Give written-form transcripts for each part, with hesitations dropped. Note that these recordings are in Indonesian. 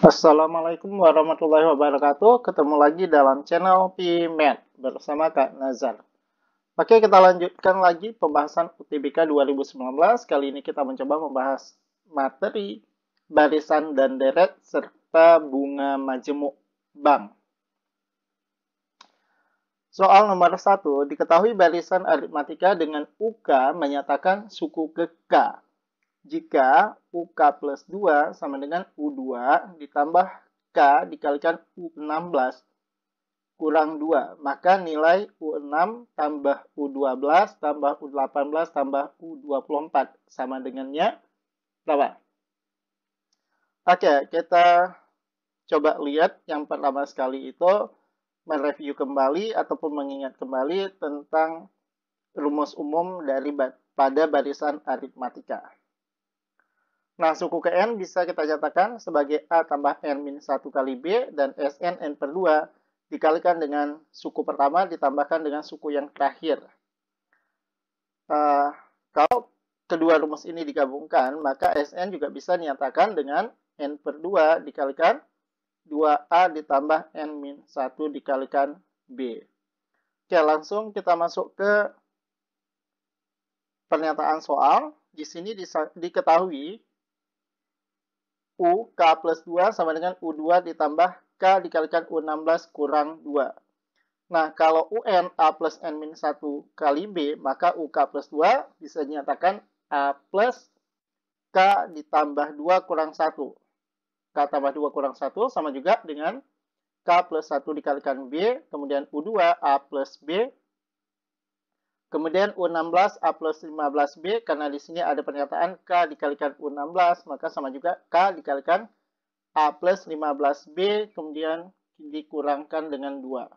Assalamualaikum warahmatullahi wabarakatuh. Ketemu lagi dalam channel PMath bersama Kak Nazar. Oke, kita lanjutkan lagi pembahasan UTBK 2019. Kali ini kita mencoba membahas materi barisan dan deret serta bunga majemuk bank. Soal nomor 1, diketahui barisan aritmatika dengan UK menyatakan suku ke K. Jika UK plus 2 sama dengan U2 ditambah K dikalikan U16 kurang 2, maka nilai U6 tambah U12 tambah U18 tambah U24 sama dengannya berapa? Oke, kita coba lihat yang pertama sekali itu mereview kembali ataupun mengingat kembali tentang rumus umum pada barisan aritmatika. Nah, suku ke N bisa kita nyatakan sebagai A tambah N min 1 kali B, dan Sn N per 2 dikalikan dengan suku pertama ditambahkan dengan suku yang terakhir. Kalau kedua rumus ini digabungkan, maka Sn juga bisa dinyatakan dengan N per 2 dikalikan 2A ditambah N min 1 dikalikan B. Oke, langsung kita masuk ke pernyataan soal. Di sini diketahui U K plus 2 sama dengan U2 ditambah K dikalikan U16 kurang 2. Nah, kalau UN A plus N min 1 kali B, maka UK plus 2 bisa dinyatakan A plus K ditambah 2 kurang 1. K tambah 2 kurang 1 sama juga dengan K plus 1 dikalikan B, kemudian U2 A plus B, kemudian U16 A plus 15B, karena di sini ada pernyataan K dikalikan U16, maka sama juga K dikalikan A plus 15B, kemudian dikurangkan dengan 2.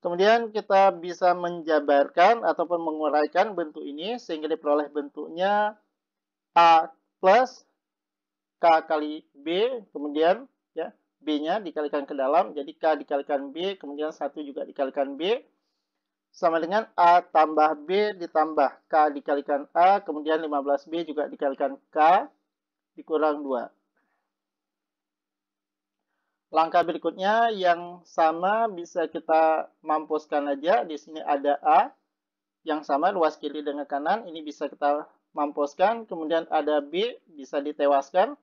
Kemudian kita bisa menjabarkan ataupun menguraikan bentuk ini, sehingga diperoleh bentuknya A plus K kali B, kemudian ya B-nya dikalikan ke dalam, jadi K dikalikan B, kemudian 1 juga dikalikan B, sama dengan A tambah B ditambah K dikalikan A, kemudian 15B juga dikalikan K, dikurang 2. Langkah berikutnya yang sama bisa kita mampuskan aja. Di sini ada A yang sama, luas kiri dengan kanan, ini bisa kita mampuskan. Kemudian ada B, bisa ditewaskan.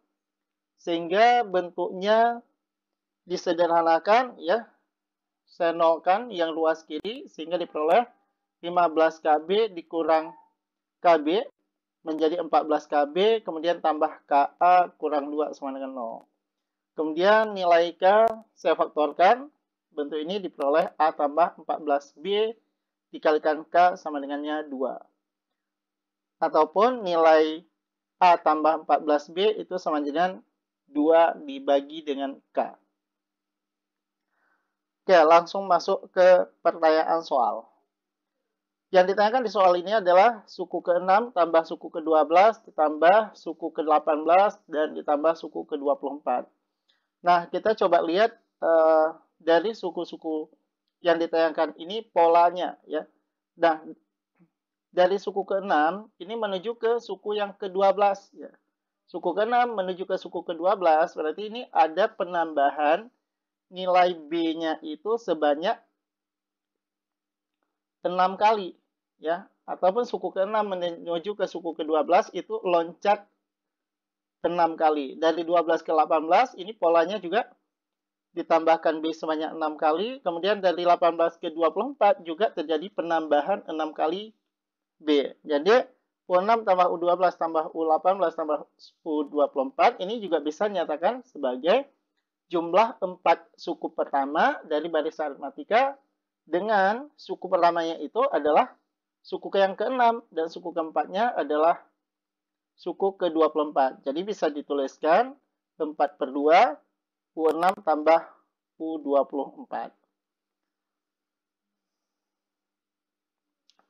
Sehingga bentuknya disederhanakan, ya. Saya nolkan yang luas kiri sehingga diperoleh 15 KB dikurang KB menjadi 14 KB, kemudian tambah KA kurang 2 sama dengan 0. Kemudian nilai K saya faktorkan, bentuk ini diperoleh A tambah 14B dikalikan K sama dengannya 2. Ataupun nilai A tambah 14B itu sama dengan 2 dibagi dengan K. Oke, langsung masuk ke pertanyaan soal. Yang ditanyakan di soal ini adalah suku ke-6 tambah suku ke-12 ditambah suku ke-18 dan ditambah suku ke-24. Nah, kita coba lihat dari suku-suku yang ditanyakan ini polanya, ya. Nah, dari suku ke-6 ini menuju ke suku yang ke-12, ya. Suku ke-6 menuju ke suku ke-12 berarti ini ada penambahan nilai B-nya itu sebanyak 6 kali, ya. Ataupun suku ke-6 menuju ke suku ke-12 itu loncat 6 kali. Dari 12 ke 18 ini polanya juga ditambahkan B sebanyak 6 kali. Kemudian dari 18 ke 24 juga terjadi penambahan 6 kali B. Jadi U6 tambah U12 tambah U18 tambah U24 ini juga bisa dinyatakan sebagai jumlah 4 suku pertama dari barisan aritmatika, dengan suku pertamanya itu adalah suku yang ke-6 dan suku keempatnya adalah suku ke-24. Jadi bisa dituliskan 4 per 2 U6 tambah U24.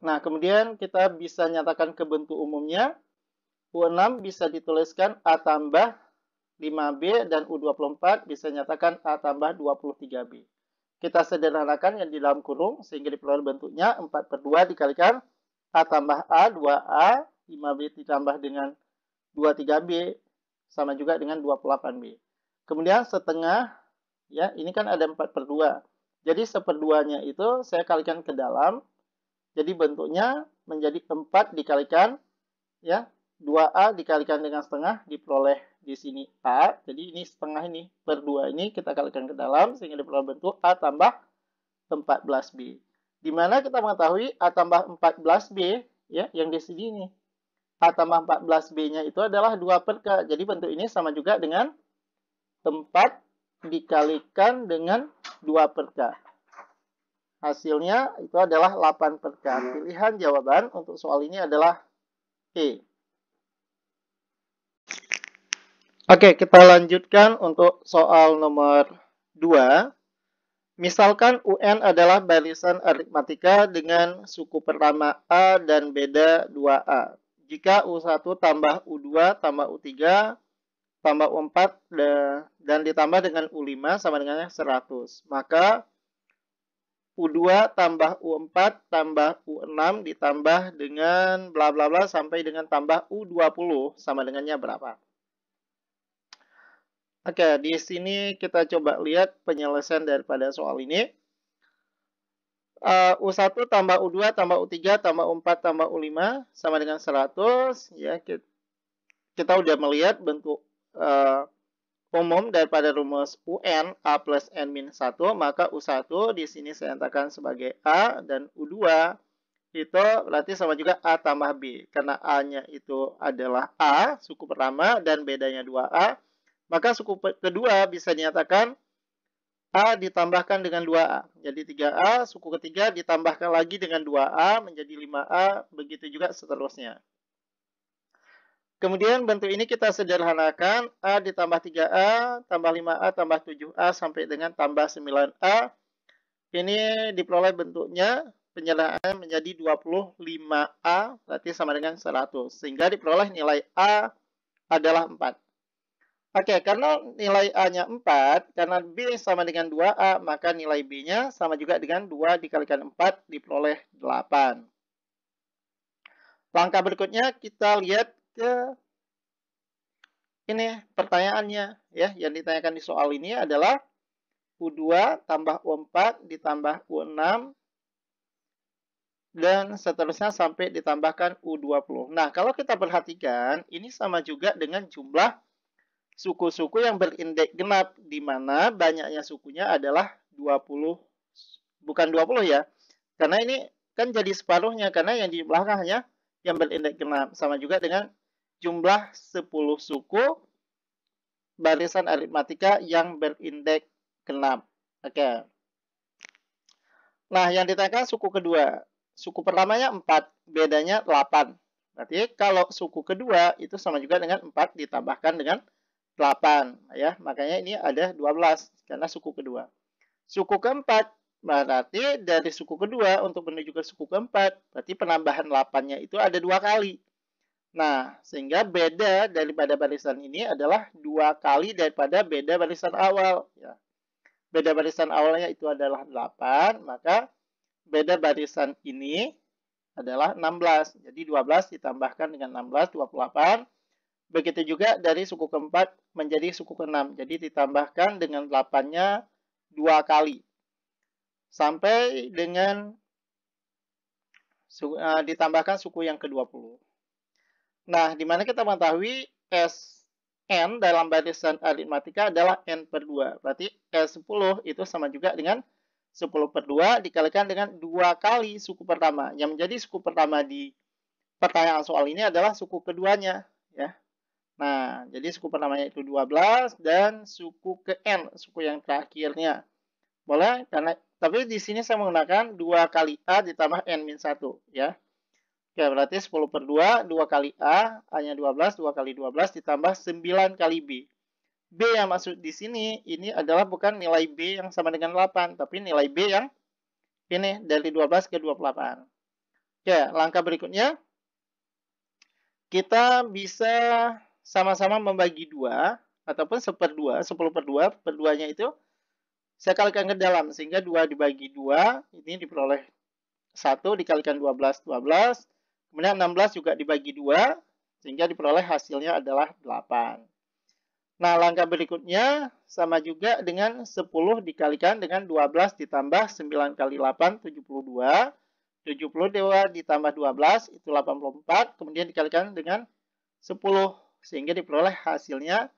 Nah, kemudian kita bisa nyatakan ke bentuk umumnya. U6 bisa dituliskan A tambah 5B dan U24 bisa nyatakan A tambah 23B. Kita sederhanakan yang di dalam kurung sehingga diperoleh bentuknya 4 per 2 dikalikan A tambah A, 2A, 5B ditambah dengan 23B sama juga dengan 28B. Kemudian setengah, ya, ini kan ada 4/2. Jadi 1/2-nya itu saya kalikan ke dalam. Jadi bentuknya menjadi 4 dikalikan, ya, 2A dikalikan dengan setengah, diperoleh di sini A. Jadi ini setengah ini per 2 ini kita kalikan ke dalam, sehingga diperoleh bentuk A tambah 14B. Di mana kita mengetahui A tambah 14B, ya, yang di sini ini. A tambah 14B-nya itu adalah 2/K. Jadi bentuk ini sama juga dengan 4 dikalikan dengan 2/K. Hasilnya itu adalah 8/K. Pilihan jawaban untuk soal ini adalah E. Oke, kita lanjutkan untuk soal nomor 2. Misalkan UN adalah barisan aritmatika dengan suku pertama A dan beda 2A. Jika U1 tambah U2 tambah U3 tambah U4 dan ditambah dengan U5 sama dengan 100. Maka U2 tambah U4 tambah U6 ditambah dengan bla bla bla sampai dengan tambah U20 sama dengannya berapa? Oke, di sini kita coba lihat penyelesaian daripada soal ini. U1 tambah U2 tambah U3 tambah U4 tambah U5 sama dengan 100. Ya, kita udah melihat bentuk umum daripada rumus UN A plus N min 1, maka U1 di sini saya nyatakan sebagai A dan U2 itu berarti sama juga A tambah B. Karena A-nya itu adalah A, suku pertama, dan bedanya 2A, maka suku kedua bisa dinyatakan A ditambahkan dengan 2A. Jadi 3A, suku ketiga ditambahkan lagi dengan 2A menjadi 5A, begitu juga seterusnya. Kemudian bentuk ini kita sederhanakan, A ditambah 3A, tambah 5A, tambah 7A, sampai dengan tambah 9A. Ini diperoleh bentuknya, penyederhanaan menjadi 25A, berarti sama dengan 100. Sehingga diperoleh nilai A adalah 4. Oke, karena nilai A-nya 4, karena B sama dengan 2A, maka nilai B-nya sama juga dengan 2 dikalikan 4, diperoleh 8. Langkah berikutnya kita lihat ke ini pertanyaannya, ya, yang ditanyakan di soal ini adalah U2 tambah U4 ditambah U6 dan seterusnya sampai ditambahkan U20. Nah, kalau kita perhatikan, ini sama juga dengan jumlah suku-suku yang berindeks genap, di mana banyaknya sukunya adalah 20, bukan 20 ya, karena ini kan jadi separuhnya, karena yang di belakang hanya yang berindeks genap, sama juga dengan jumlah 10 suku barisan aritmatika yang berindeks genap. Oke. Nah, yang ditanyakan suku kedua. Suku pertamanya 4, bedanya 8. Berarti kalau suku kedua itu sama juga dengan 4 ditambahkan dengan 8. Ya, makanya ini ada 12 karena suku kedua. Suku keempat, berarti dari suku kedua untuk menuju ke suku keempat, berarti penambahan 8-nya itu ada 2 kali. Nah, sehingga beda daripada barisan ini adalah 2 kali daripada beda barisan awal. Ya. Beda barisan awalnya itu adalah 8, maka beda barisan ini adalah 16. Jadi 12 ditambahkan dengan 16, 28. Begitu juga dari suku keempat menjadi suku keenam. Jadi ditambahkan dengan 8-nya 2 kali. Sampai dengan ditambahkan suku yang ke-20. Nah, di mana kita mengetahui Sn dalam barisan aritmatika adalah n per 2. Berarti S10 itu sama juga dengan 10 per 2 dikalikan dengan 2 kali suku pertama. Yang menjadi suku pertama di pertanyaan soal ini adalah suku keduanya. Ya. Nah, jadi suku pertamanya itu 12 dan suku ke N, suku yang terakhirnya. Boleh? Tapi di sini saya menggunakan 2 kali A ditambah N-1. Ya. Oke, berarti 10 per 2, 2 kali A, A-nya 12, 2 kali 12 ditambah 9 kali B. B yang masuk di sini, ini adalah bukan nilai B yang sama dengan 8, tapi nilai B yang ini, dari 12 ke 28. Oke, langkah berikutnya, kita bisa sama-sama membagi 2, ataupun 1/2, 10 per 2, per 2-nya itu, saya kalikan ke dalam, sehingga 2 dibagi 2, ini diperoleh 1 dikalikan 12, 12, kemudian 16 juga dibagi 2, sehingga diperoleh hasilnya adalah 8. Nah, langkah berikutnya sama juga dengan 10 dikalikan dengan 12 ditambah 9 kali 8, 72. 72 ditambah 12 itu 84, kemudian dikalikan dengan 10 sehingga diperoleh hasilnya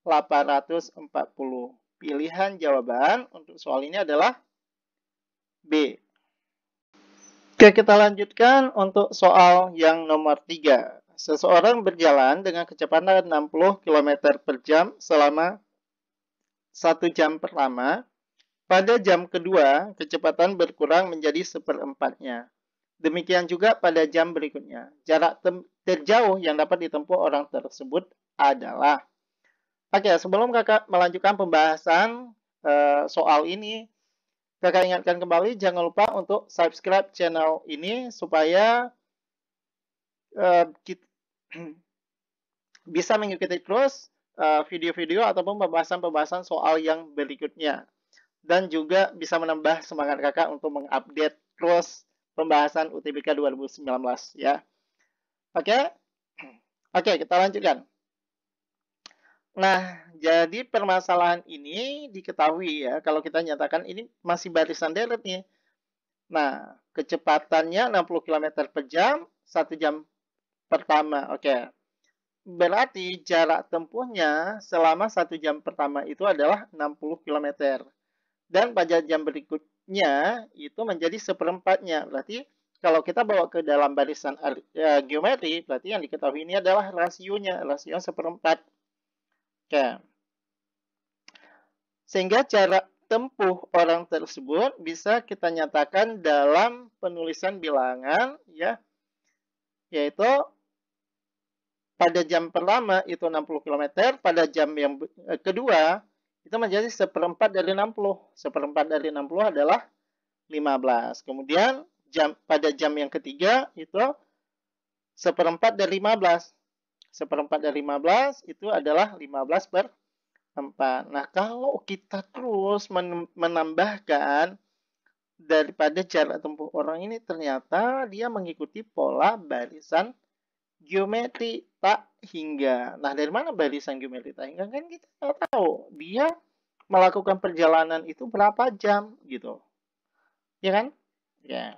840. Pilihan jawaban untuk soal ini adalah B. Oke, kita lanjutkan untuk soal yang nomor 3. Seseorang berjalan dengan kecepatan 60 km per jam selama 1 jam pertama. Pada jam kedua, kecepatan berkurang menjadi seperempatnya. Demikian juga pada jam berikutnya. Jarak terjauh yang dapat ditempuh orang tersebut adalah. Oke, sebelum kakak melanjutkan pembahasan soal ini, kakak ingatkan kembali jangan lupa untuk subscribe channel ini supaya kita bisa mengikuti terus video-video ataupun pembahasan-pembahasan soal yang berikutnya. Dan juga bisa menambah semangat kakak untuk mengupdate terus pembahasan UTBK 2019 ya. Oke, kita lanjutkan. Nah, jadi permasalahan ini diketahui ya, kalau kita nyatakan ini masih barisan deret nih. Nah, kecepatannya 60 km per jam, 1 jam pertama. Oke. Berarti jarak tempuhnya selama 1 jam pertama itu adalah 60 km. Dan pada jam berikutnya itu menjadi seperempatnya. Berarti kalau kita bawa ke dalam barisan geometri, berarti yang diketahui ini adalah rasionya, rasio seperempat. Oke. Sehingga jarak tempuh orang tersebut bisa kita nyatakan dalam penulisan bilangan ya, yaitu pada jam pertama itu 60 km, pada jam yang kedua itu menjadi seperempat dari 60. Seperempat dari 60 adalah 15. Kemudian pada jam yang ketiga itu seperempat dari 15. Seperempat dari 15 itu adalah 15 per 4. Nah, kalau kita terus menambahkan daripada jarak tempuh orang ini, ternyata dia mengikuti pola barisan geometri tak hingga. Nah, dari mana barisan geometri tak hingga? Kan kita nggak tahu dia melakukan perjalanan itu berapa jam gitu. Ya kan? Ya.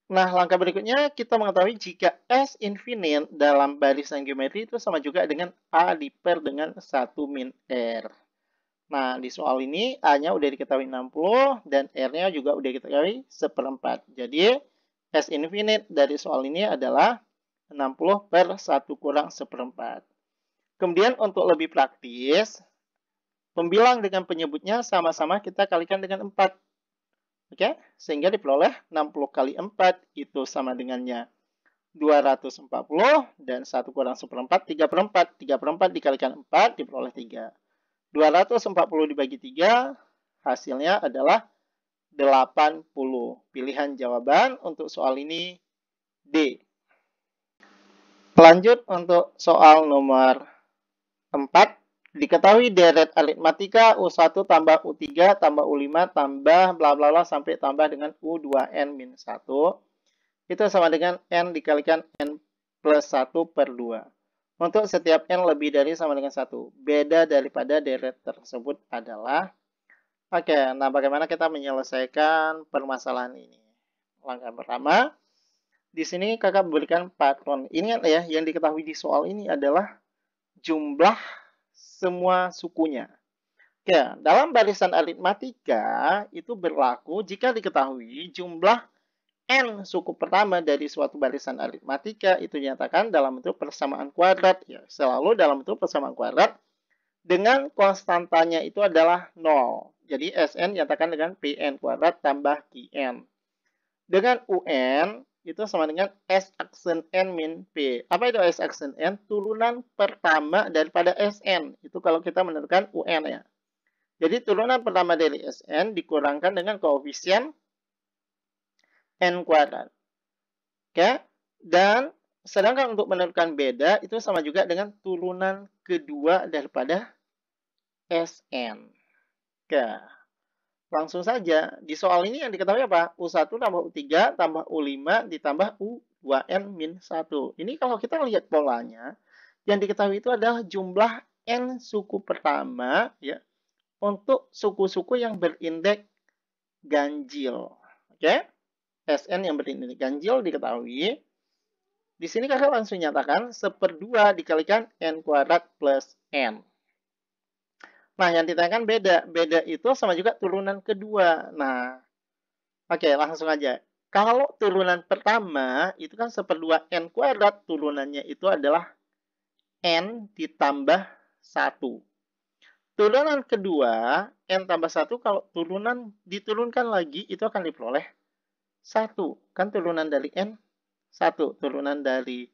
Nah, langkah berikutnya kita mengetahui jika S infinite dalam barisan geometri itu sama juga dengan A diper dengan 1 min R. Nah, di soal ini A-nya udah diketahui 60 dan R-nya juga udah diketahui seperempat. Jadi, S infinite dari soal ini adalah 60 per 1 kurang seperempat. Kemudian untuk lebih praktis, pembilang dengan penyebutnya sama-sama kita kalikan dengan 4. Oke, sehingga diperoleh 60 kali 4 itu sama dengannya 240 dan 1 kurang seperempat 3 per 4. 3 per 4 dikalikan 4 diperoleh 3. 240 dibagi 3 hasilnya adalah 80. Pilihan jawaban untuk soal ini D. Lanjut untuk soal nomor 4. Diketahui deret aritmatika U1 tambah U3 tambah U5 tambah bla bla bla sampai tambah dengan U2N min 1. Itu sama dengan N dikalikan N plus 1 per 2. Untuk setiap N lebih dari sama dengan 1. Beda daripada deret tersebut adalah. Oke, nah bagaimana kita menyelesaikan permasalahan ini? Langkah pertama, di sini kakak berikan patron. Ingat ya, yang diketahui di soal ini adalah jumlah semua sukunya. Oke, dalam barisan aritmatika itu berlaku jika diketahui jumlah N suku pertama dari suatu barisan aritmatika itu dinyatakan dalam bentuk persamaan kuadrat. Ya, selalu dalam bentuk persamaan kuadrat dengan konstantanya itu adalah 0. Jadi Sn dinyatakan dengan Pn kuadrat tambah Qn. Dengan Un itu sama dengan S aksen N min P. Apa itu S aksen N? Turunan pertama daripada Sn. Itu kalau kita menentukan Un ya. Jadi turunan pertama dari Sn dikurangkan dengan koefisien N kuadrat. Oke. Dan sedangkan untuk menentukan beda itu sama juga dengan turunan kedua daripada Sn. Oke. Langsung saja, di soal ini yang diketahui apa? U1 tambah U3 tambah U5 ditambah U2N min 1. Ini kalau kita lihat polanya, Yang diketahui itu adalah jumlah N suku pertama ya untuk suku-suku yang berindeks ganjil. Oke? Sn yang berindeks ganjil diketahui. Di sini kakak langsung nyatakan 1/2 dikalikan N kuadrat plus N. Nah, yang ditanyakan beda. Beda itu sama juga turunan kedua. Nah, oke, langsung aja. Kalau turunan pertama, itu kan 1/2 N kuadrat. Turunannya itu adalah N ditambah 1. Turunan kedua, N tambah 1, kalau diturunkan lagi, itu akan diperoleh 1. Kan turunan dari N, 1. Turunan dari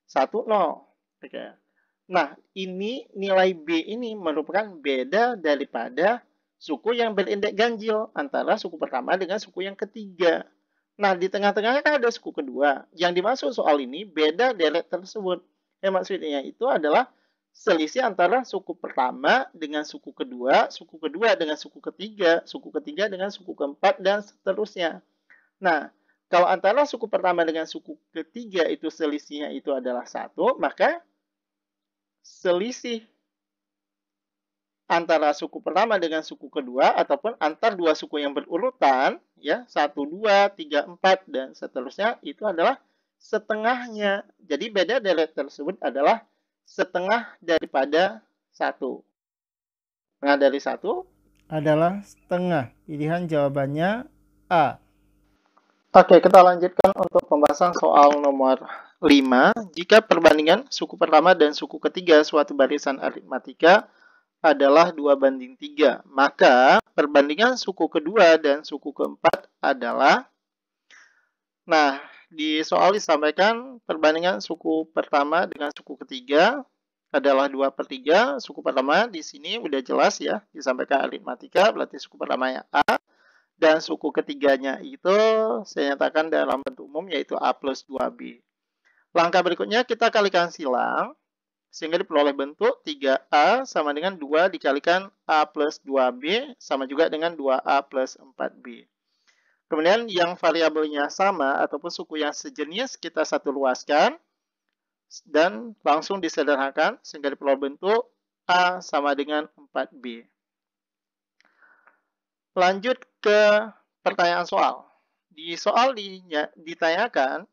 1, 0. Oke. Nah, ini nilai B ini merupakan beda daripada suku yang berindeks ganjil antara suku pertama dengan suku yang ketiga. Nah, di tengah-tengahnya kan ada suku kedua. Yang dimaksud soal ini beda deret tersebut. Yang maksudnya itu adalah selisih antara suku pertama dengan suku kedua dengan suku ketiga dengan suku keempat, dan seterusnya. Nah, kalau antara suku pertama dengan suku ketiga itu selisihnya itu adalah 1, maka selisih antara suku pertama dengan suku kedua ataupun antar dua suku yang berurutan ya 1, 2, 3, 4 dan seterusnya itu adalah setengahnya. Jadi beda deret tersebut adalah setengah daripada 1. Setengah dari 1 adalah setengah. Pilihan jawabannya A. Oke, kita lanjutkan untuk pembahasan soal nomor 5. Jika perbandingan suku pertama dan suku ketiga suatu barisan aritmatika adalah 2:3, maka perbandingan suku kedua dan suku keempat adalah... Nah, di soal disampaikan perbandingan suku pertama dengan suku ketiga adalah 2/3. Suku pertama di sini udah jelas ya, disampaikan aritmatika, berarti suku pertamanya A. Dan suku ketiganya itu saya nyatakan dalam bentuk umum yaitu A plus 2B. Langkah berikutnya kita kalikan silang, sehingga diperoleh bentuk 3A sama dengan 2 dikalikan A plus 2B sama juga dengan 2A plus 4B. Kemudian yang variabelnya sama ataupun suku yang sejenis kita satu luaskan dan langsung disederhanakan sehingga diperoleh bentuk A sama dengan 4B. Lanjut ke pertanyaan soal. Di soal ditanyakan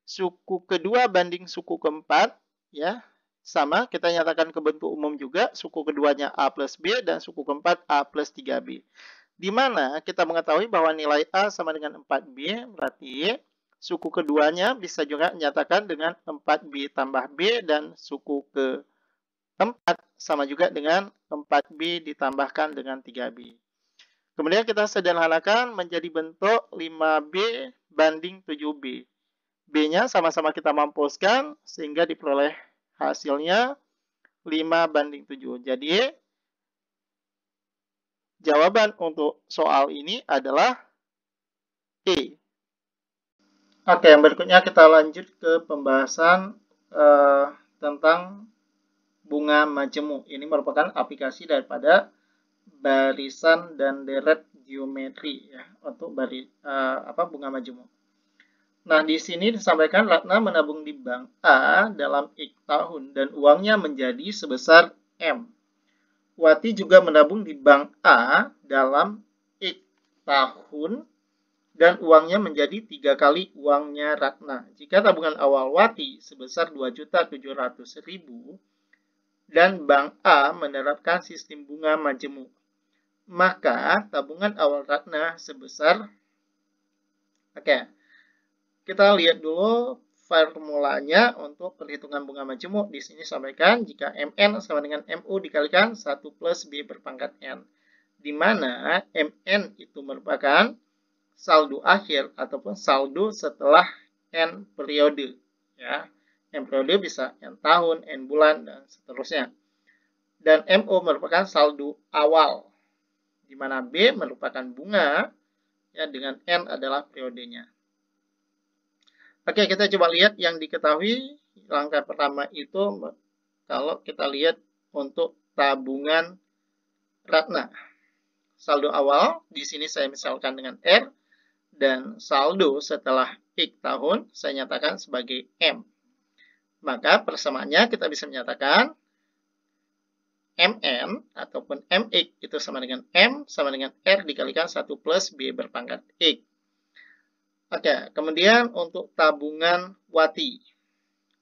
suku kedua banding suku keempat, ya sama, kita nyatakan ke bentuk umum juga, suku keduanya A plus B dan suku keempat A plus 3B. Di mana kita mengetahui bahwa nilai A sama dengan 4B, berarti suku keduanya bisa juga nyatakan dengan 4B tambah B dan suku keempat sama juga dengan 4B ditambahkan dengan 3B. Kemudian kita sederhanakan menjadi bentuk 5B banding 7B. B-nya sama-sama kita mampuskan sehingga diperoleh hasilnya 5:7. Jadi, jawaban untuk soal ini adalah E. Oke, yang berikutnya kita lanjut ke pembahasan tentang bunga majemuk. Ini merupakan aplikasi daripada barisan dan deret geometri ya untuk bunga majemuk. Nah, di sini disampaikan Ratna menabung di bank A dalam X tahun dan uangnya menjadi sebesar M. Wati juga menabung di bank A dalam X tahun dan uangnya menjadi 3 kali uangnya Ratna. Jika tabungan awal Wati sebesar 2.700.000 dan bank A menerapkan sistem bunga majemuk, maka tabungan awal Ratna sebesar... Kita lihat dulu formulanya untuk perhitungan bunga majemuk. Di sini sampaikan jika MN sama dengan MU dikalikan 1 plus B berpangkat N. Di mana MN itu merupakan saldo akhir ataupun saldo setelah N periode. Ya. N periode bisa N tahun, N bulan, dan seterusnya. Dan MO merupakan saldo awal. Di mana B merupakan bunga ya, dengan N adalah periodenya. Oke, kita coba lihat yang diketahui. Langkah pertama itu kalau kita lihat untuk tabungan Ratna. Saldo awal di sini saya misalkan dengan R dan saldo setelah X tahun saya nyatakan sebagai M. Maka persamaannya kita bisa menyatakan MN ataupun MX itu sama dengan M sama dengan R dikalikan 1 plus B berpangkat X. Oke, kemudian untuk tabungan Wati.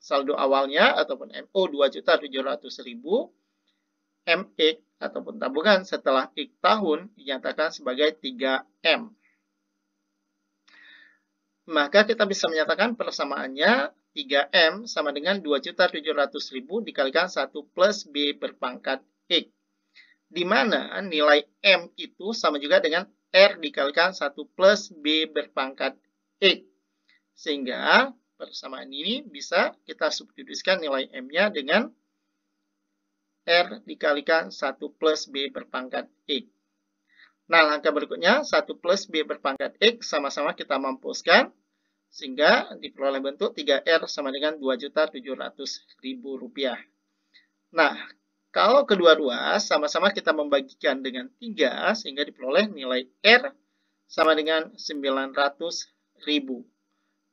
Saldo awalnya ataupun MO 2.700.000, MX ataupun tabungan setelah X tahun dinyatakan sebagai 3M. Maka kita bisa menyatakan persamaannya 3M sama dengan 2.700.000 dikalikan 1 plus B berpangkat X. Di mana nilai M itu sama juga dengan R dikalikan 1 plus B berpangkat X. Sehingga persamaan ini bisa kita substitusikan nilai M-nya dengan R dikalikan 1 plus B berpangkat X. Nah, langkah berikutnya 1 plus B berpangkat X sama-sama kita mampuskan. Sehingga diperoleh bentuk 3R sama dengan Rp2.700.000. Nah, kalau kedua-dua sama-sama kita membagikan dengan 3, sehingga diperoleh nilai R sama dengan 900.000.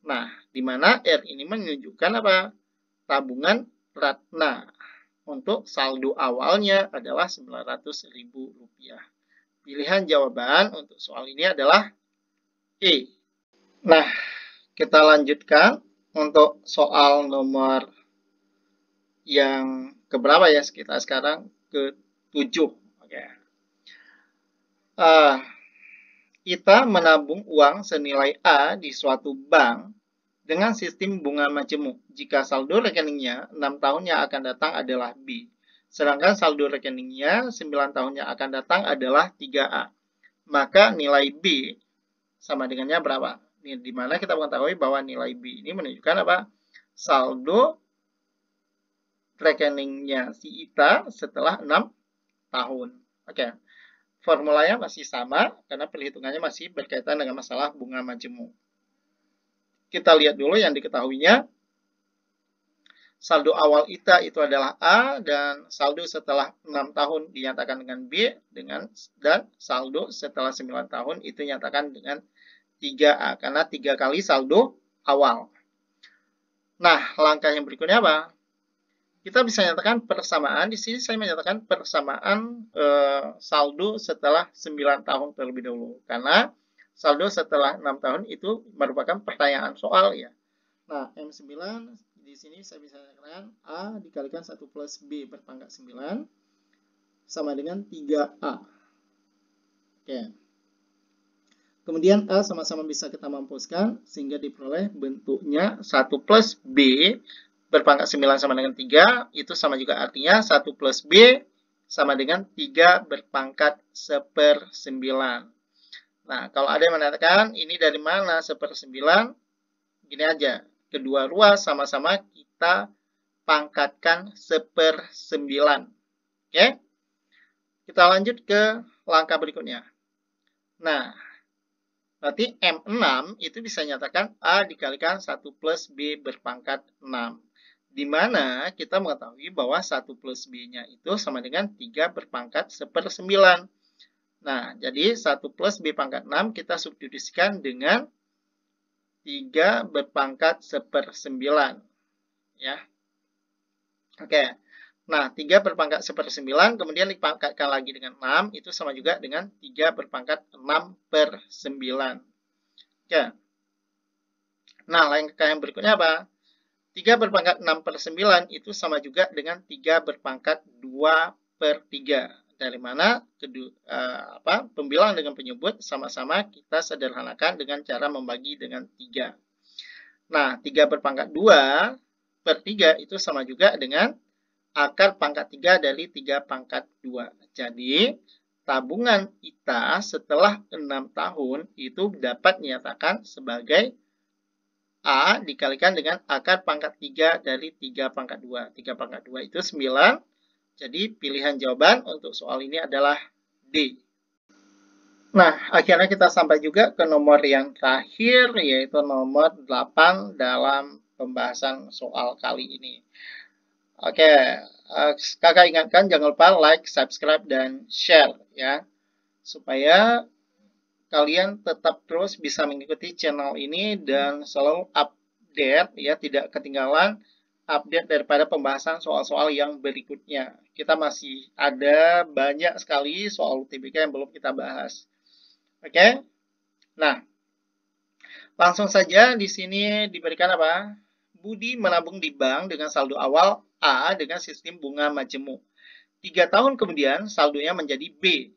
Nah, di mana R ini menunjukkan apa? Tabungan Ratna. Untuk saldo awalnya adalah Rp900.000. Pilihan jawaban untuk soal ini adalah E. Nah, kita lanjutkan untuk soal nomor yang keberapa ya? Kita sekarang ke-7. Oke. Kita menabung uang senilai A di suatu bank dengan sistem bunga majemuk jika saldo rekeningnya 6 tahun yang akan datang adalah B. Sedangkan saldo rekeningnya 9 tahun yang akan datang adalah 3A. Maka nilai B sama dengannya berapa? Di mana kita mengetahui bahwa nilai B ini menunjukkan apa? Saldo rekeningnya si Ita setelah 6 tahun. Oke. Formulanya masih sama karena perhitungannya masih berkaitan dengan masalah bunga majemuk. Kita lihat dulu yang diketahuinya. Saldo awal Ita itu adalah A dan saldo setelah 6 tahun dinyatakan dengan B dan saldo setelah 9 tahun itu dinyatakan dengan 3A, karena 3 kali saldo awal. Nah, langkah yang berikutnya apa? Kita bisa nyatakan persamaan. Di sini saya menyatakan persamaan saldo setelah 9 tahun terlebih dahulu. Karena saldo setelah 6 tahun itu merupakan pertanyaan soal ya. Nah, M9 di sini saya bisa nyatakan A dikalikan 1 plus B berpangkat 9 sama dengan 3A. Oke. Kemudian A sama-sama bisa kita mampuskan sehingga diperoleh bentuknya 1 plus B berpangkat 9 sama dengan 3. Itu sama juga artinya 1 plus B sama dengan 3 berpangkat 1/9. Nah, kalau ada yang mengatakan ini dari mana 1/9? Gini aja. Kedua ruas sama-sama kita pangkatkan 1/9. Oke? Kita lanjut ke langkah berikutnya. Nah, berarti M6 itu bisa nyatakan A dikalikan 1 plus B berpangkat 6. Di mana kita mengetahui bahwa 1 plus B-nya itu sama dengan 3 berpangkat 1/9. Nah, jadi 1 plus B pangkat 6 kita substitusikan dengan 3 berpangkat 1/9. Ya. Oke. Nah, 3 berpangkat 1/9, kemudian dipangkatkan lagi dengan 6, itu sama juga dengan 3 berpangkat 6/9. Oke. Nah, langkah yang berikutnya apa? 3 berpangkat 6/9 itu sama juga dengan 3 berpangkat 2/3. Dari mana pembilang dengan penyebut sama-sama kita sederhanakan dengan cara membagi dengan 3. Nah, 3 berpangkat 2/3 itu sama juga dengan akar pangkat 3 dari 3 pangkat 2. Jadi, tabungan Ita setelah 6 tahun itu dapat dinyatakan sebagai A dikalikan dengan akar pangkat 3 dari 3 pangkat 2. 3 pangkat 2 itu 9. Jadi, pilihan jawaban untuk soal ini adalah D. Nah, akhirnya kita sampai juga ke nomor yang terakhir, yaitu nomor 8 dalam pembahasan soal kali ini. Oke, kakak ingatkan jangan lupa like, subscribe, dan share ya. Supaya kalian tetap terus bisa mengikuti channel ini dan selalu update ya, tidak ketinggalan update daripada pembahasan soal-soal yang berikutnya. Kita masih ada banyak sekali soal UTBK yang belum kita bahas. Oke? Nah, langsung saja di sini diberikan apa? Budi menabung di bank dengan saldo awal A dengan sistem bunga majemuk. 3 tahun kemudian saldonya menjadi B.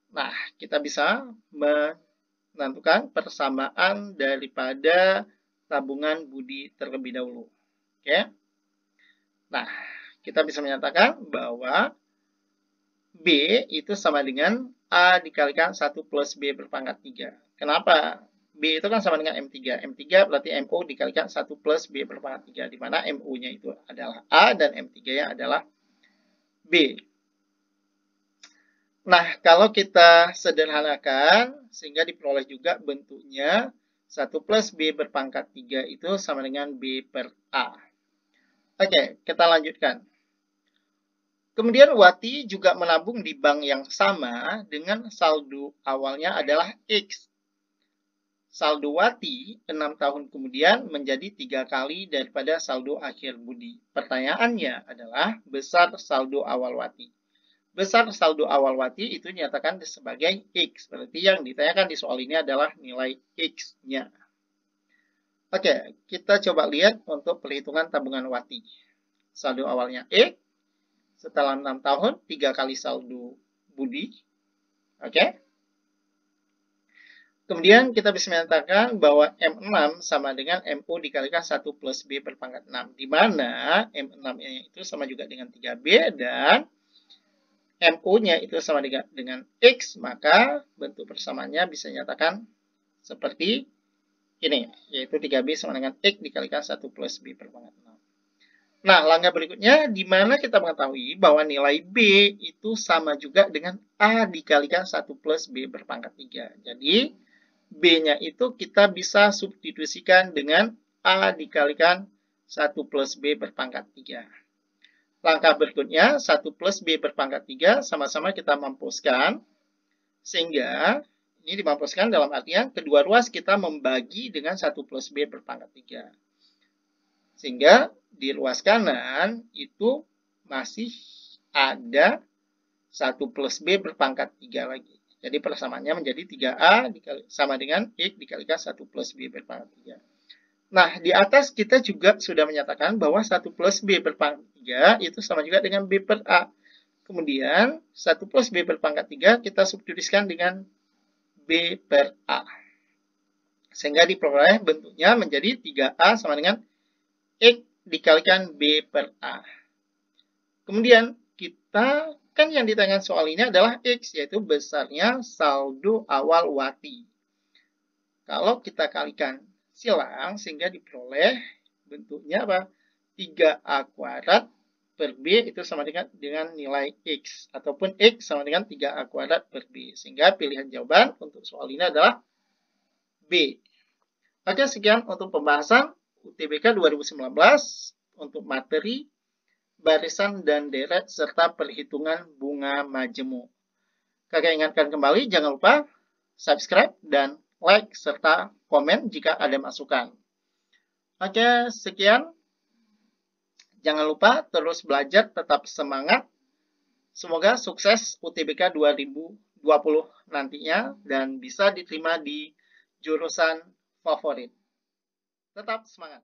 Nah, kita bisa menentukan persamaan daripada tabungan Budi terlebih dahulu. Oke. Nah, kita bisa menyatakan bahwa B itu sama dengan A dikalikan 1 plus B berpangkat 3. Kenapa? B itu kan sama dengan M3. M3 berarti MO dikalikan 1 plus B berpangkat 3. Di mana MO-nya itu adalah A dan M3-nya adalah B. Nah, kalau kita sederhanakan, sehingga diperoleh juga bentuknya 1 plus B berpangkat 3 itu sama dengan B per A. Oke, kita lanjutkan. Kemudian Wati juga menabung di bank yang sama dengan saldo awalnya adalah X. Saldo Wati 6 tahun kemudian menjadi 3 kali daripada saldo akhir Budi. Pertanyaannya adalah besar saldo awal Wati. Besar saldo awal Wati itu dinyatakan sebagai X. Berarti yang ditanyakan di soal ini adalah nilai X-nya. Oke, kita coba lihat untuk perhitungan tabungan Wati. Saldo awalnya X. Setelah 6 tahun, 3 kali saldo Budi. Oke. Kemudian kita bisa menyatakan bahwa M6 sama dengan MO dikalikan 1 plus B berpangkat 6. Di mana M6-nya itu sama juga dengan 3B dan MO-nya itu sama dengan X, maka bentuk persamaannya bisa dinyatakan seperti ini, yaitu 3B sama dengan X dikalikan 1 plus B berpangkat 6. Nah, langkah berikutnya, di mana kita mengetahui bahwa nilai B itu sama juga dengan A dikalikan 1 plus B berpangkat 3. Jadi, B-nya itu kita bisa substitusikan dengan A dikalikan 1 plus B berpangkat 3. Langkah berikutnya, 1 plus B berpangkat 3 sama-sama kita mampuskan. Sehingga, ini dimampuskan dalam artian kedua ruas kita membagi dengan 1 plus B berpangkat 3. Sehingga di ruas kanan itu masih ada 1 plus B berpangkat 3 lagi. Jadi persamaannya menjadi 3A sama dengan X dikalikan 1 plus B berpangkat 3. Nah, di atas kita juga sudah menyatakan bahwa 1 plus B berpangkat 3 itu sama juga dengan B per A. Kemudian, 1 plus B berpangkat 3 kita substitusikan dengan B per A. Sehingga diperoleh bentuknya menjadi 3A sama dengan X dikalikan B per A. Kemudian, kita kan yang ditanyakan soal ini adalah X, yaitu besarnya saldo awal Wati. Kalau kita kalikan silang, sehingga diperoleh bentuknya apa? 3A kuadrat per B itu sama dengan nilai X. Ataupun X sama dengan 3A kuadrat per B. Sehingga pilihan jawaban untuk soal ini adalah B. Oke, sekian untuk pembahasan UTBK 2019 untuk materi barisan dan deret serta perhitungan bunga majemuk. Kakak ingatkan kembali, jangan lupa subscribe dan like serta komen jika ada masukan. Oke, sekian. Jangan lupa terus belajar, tetap semangat. Semoga sukses UTBK 2020 nantinya dan bisa diterima di jurusan favorit. Tetap semangat.